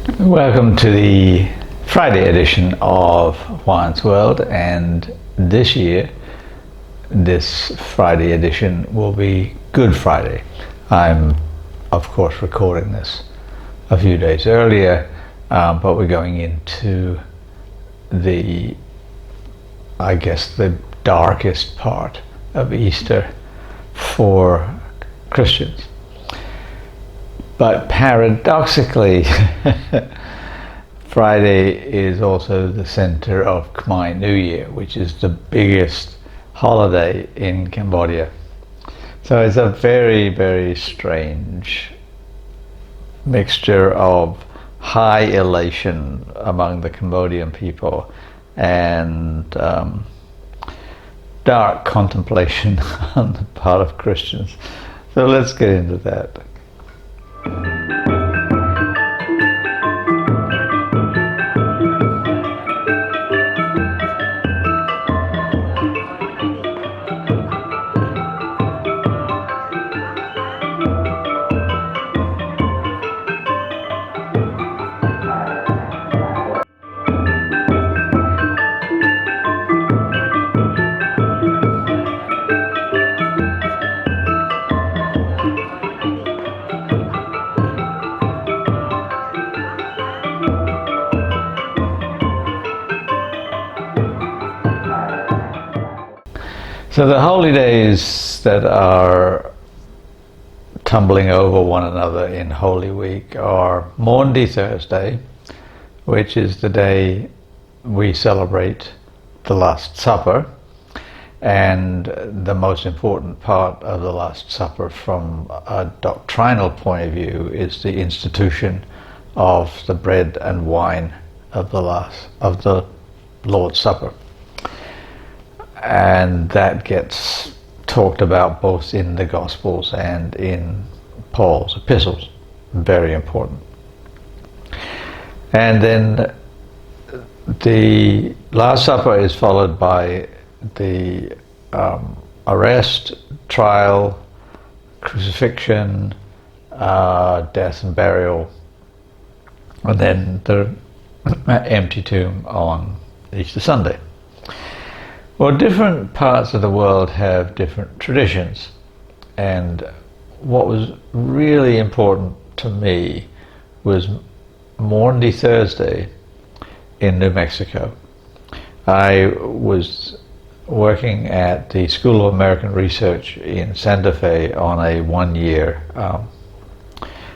Welcome to the Friday edition of Juan's World, and this year, this Friday edition will be Good Friday. I'm, of course, recording this a few days earlier, but we're going into the darkest part of Easter for Christians. But paradoxically, Friday is also the center of Khmer New Year, which is the biggest holiday in Cambodia. So it's a very, very strange mixture of high elation among the Cambodian people and dark contemplation on the part of Christians. So let's get into that. So the holy days that are tumbling over one another in Holy Week are Maundy Thursday, which is the day we celebrate the Last Supper, and the most important part of the Last Supper from a doctrinal point of view is the institution of the bread and wine of the Lord's Supper. And that gets talked about both in the Gospels and in Paul's epistles. Very important. And then the Last Supper is followed by the arrest, trial, crucifixion, death and burial, and then the empty tomb on Easter Sunday. Well, different parts of the world have different traditions, and what was really important to me was Maundy Thursday in New Mexico. I was working at the School of American Research in Santa Fe on a one-year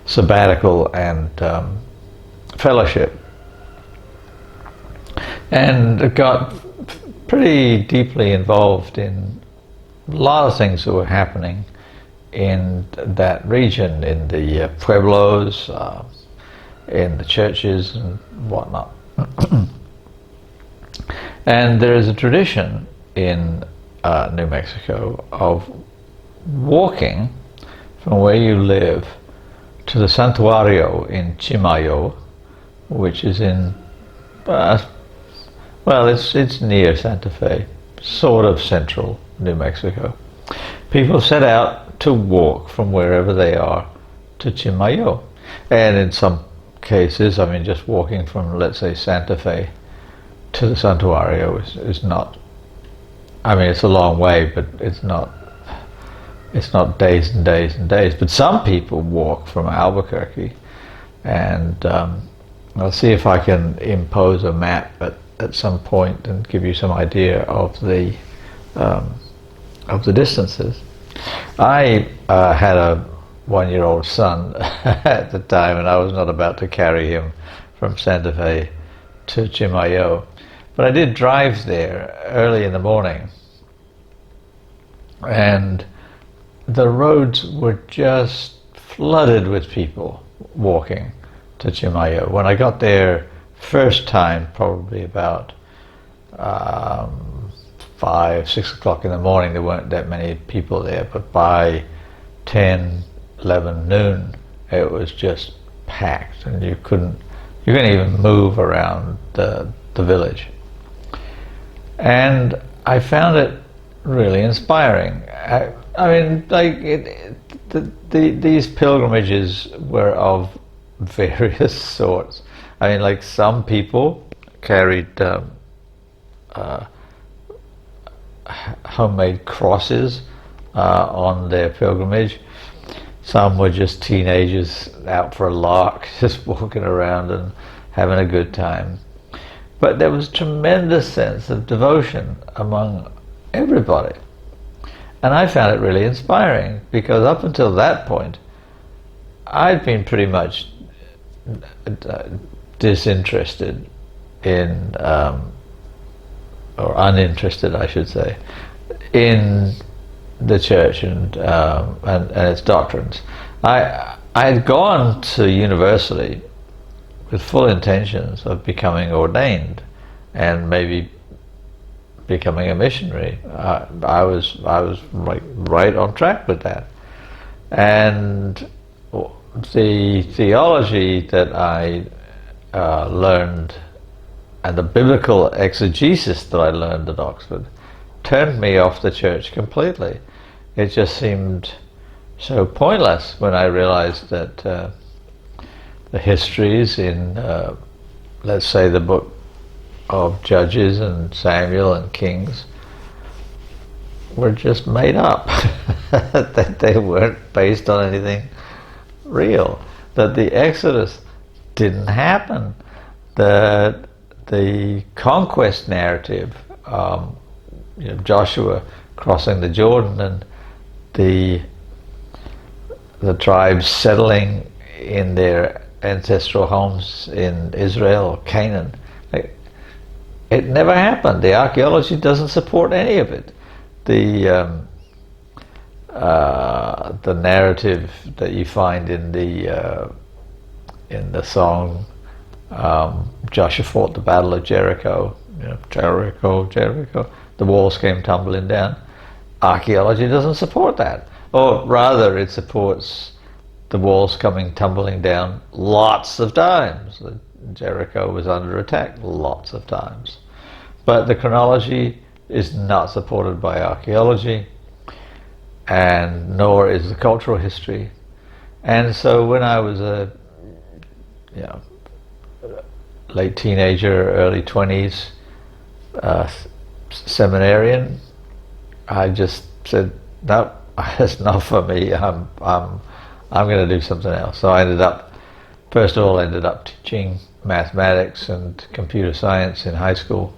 sabbatical and fellowship, and got pretty deeply involved in a lot of things that were happening in that region, in the pueblos, in the churches and whatnot. And there is a tradition in New Mexico of walking from where you live to the Santuario in Chimayo, which is in it's near Santa Fe, sort of central New Mexico. People set out to walk from wherever they are to Chimayo. And in some cases, just walking from, let's say, Santa Fe to the Santuario is not, it's a long way, but it's not days and days and days. But some people walk from Albuquerque, and I'll see if I can impose a map at some point and give you some idea of the distances. I had a one-year-old son at the time, and I was not about to carry him from Santa Fe to Chimayo, but I did drive there early in the morning, and the roads were just flooded with people walking to Chimayo. When I got there first time, probably about 5-6 o'clock in the morning, there weren't that many people there, but by 10-11 noon it was just packed, and you couldn't even move around the village. And I found it really inspiring. These pilgrimages were of various sorts. I mean, like some people carried homemade crosses on their pilgrimage. Some were just teenagers out for a lark, just walking around and having a good time. But there was tremendous sense of devotion among everybody. And I found it really inspiring, because up until that point, I'd been pretty much disinterested in, or uninterested, I should say, in the church and its doctrines. I had gone to university with full intentions of becoming ordained and maybe becoming a missionary. I was like right on track with that, and the theology that I learned and the biblical exegesis that I learned at Oxford turned me off the church completely. It just seemed so pointless when I realized that the histories in, let's say, the book of Judges and Samuel and Kings were just made up, that they weren't based on anything real, that the Exodus didn't happen, that the conquest narrative, Joshua crossing the Jordan and the tribes settling in their ancestral homes in Israel or Canaan, it never happened. The archaeology doesn't support any of it. The narrative that you find in the song Joshua fought the Battle of Jericho, Jericho, Jericho, the walls came tumbling down. Archaeology doesn't support that, or rather it supports the walls coming tumbling down lots of times. Jericho was under attack lots of times, but the chronology is not supported by archaeology, and nor is the cultural history. And so when I was a late teenager, early 20s seminarian, I just said, no, it's not for me. I'm going to do something else. So I ended up teaching mathematics and computer science in high school,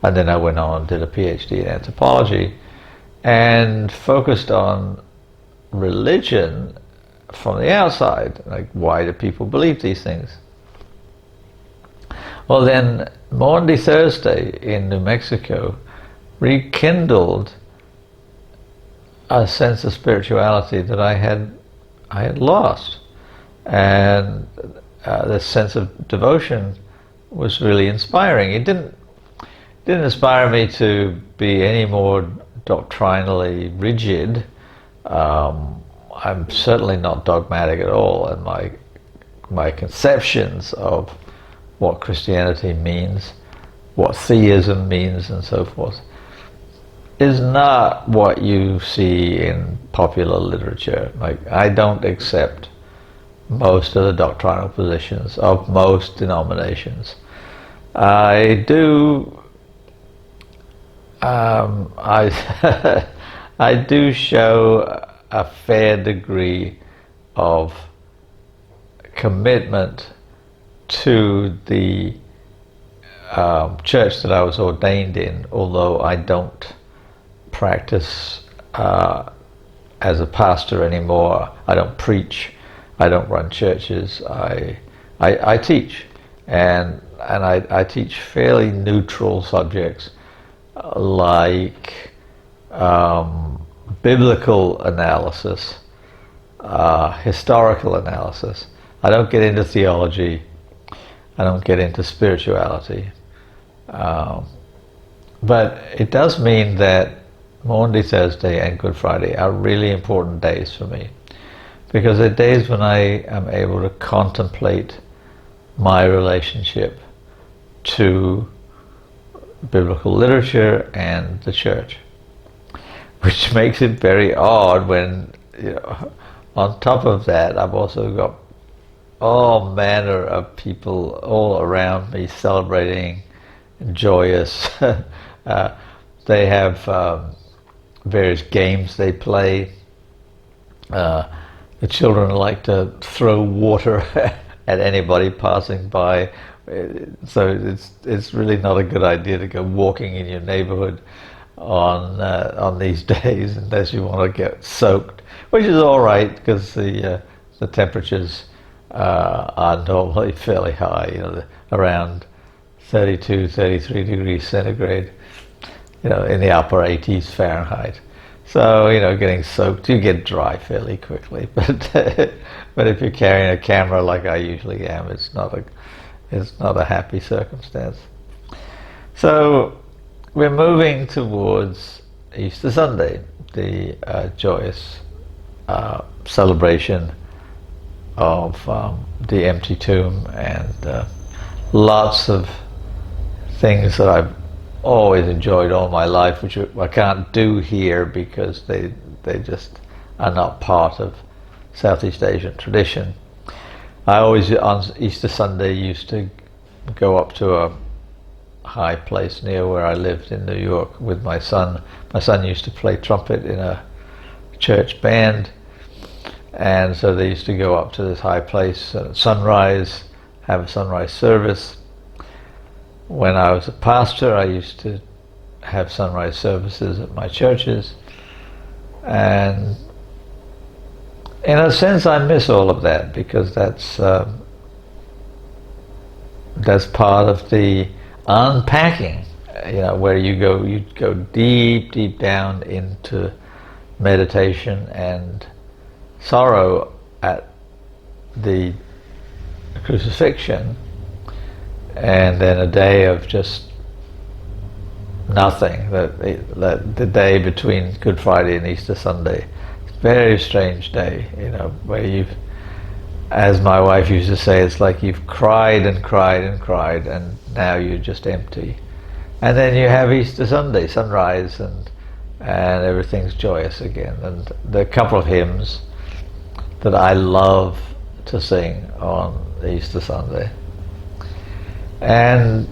and then I went on and did a PhD in anthropology and focused on religion from the outside, like why do people believe these things? Well, then Maundy Thursday in New Mexico rekindled a sense of spirituality that I had lost, and this sense of devotion was really inspiring. It didn't inspire me to be any more doctrinally rigid. I'm certainly not dogmatic at all, and my conceptions of what Christianity means, what theism means, and so forth, is not what you see in popular literature. Like, I don't accept most of the doctrinal positions of most denominations. I do I do show a fair degree of commitment to the church that I was ordained in, although I don't practice as a pastor anymore. I don't preach. I don't run churches. I teach, and I teach fairly neutral subjects like biblical analysis, historical analysis. I don't get into theology. I don't get into spirituality. But it does mean that Maundy Thursday and Good Friday are really important days for me, because they're days when I am able to contemplate my relationship to biblical literature and the church, which makes it very odd when, on top of that, I've also got all manner of people all around me celebrating, joyous. They have various games they play. The children like to throw water at anybody passing by, so it's really not a good idea to go walking in your neighborhood on these days unless you want to get soaked, which is all right because the temperatures are normally fairly high, around 32, 33 degrees centigrade, in the upper 80s Fahrenheit. So, getting soaked, you get dry fairly quickly. But if you're carrying a camera like I usually am, it's not a happy circumstance. So we're moving towards Easter Sunday, the joyous celebration of the empty tomb, and lots of things that I've always enjoyed all my life, which I can't do here because they just are not part of Southeast Asian tradition. I always, on Easter Sunday, used to go up to a high place near where I lived in New York with my son. My son used to play trumpet in a church band, and so they used to go up to this high place at sunrise, have a sunrise service. When I was a pastor, I used to have sunrise services at my churches, and in a sense I miss all of that because that's part of the unpacking, where you go deep down into meditation and sorrow at the crucifixion, and then a day of just nothing, the day between Good Friday and Easter Sunday. It's a very strange day, where you've, as my wife used to say, it's like you've cried and cried and cried, and now you're just empty. And then you have Easter Sunday, sunrise, and everything's joyous again. And there are a couple of hymns that I love to sing on Easter Sunday. And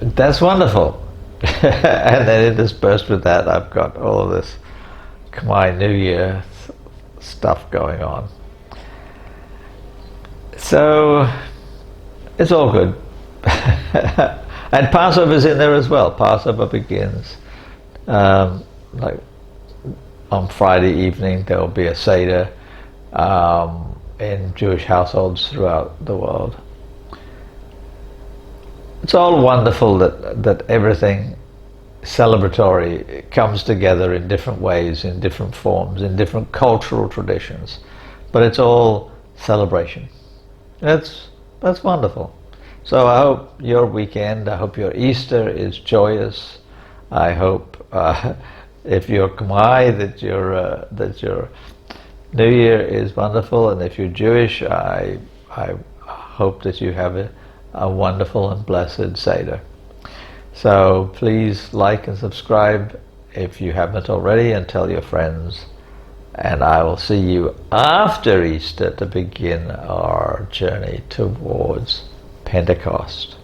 that's wonderful. And then interspersed with that, I've got all of this Khmer New Year stuff going on. So it's all good. And Passover's in there as well. Passover begins like on Friday evening. There will be a Seder in Jewish households throughout the world. It's all wonderful that everything celebratory comes together in different ways, in different forms, in different cultural traditions, but it's all celebration. That's wonderful. So I hope your weekend, I hope your Easter is joyous. I hope if you're Khmer that your New Year is wonderful, and if you're Jewish, I hope that you have a wonderful and blessed Seder. So please like and subscribe if you haven't already, and tell your friends. And I will see you after Easter to begin our journey towards Pentecost.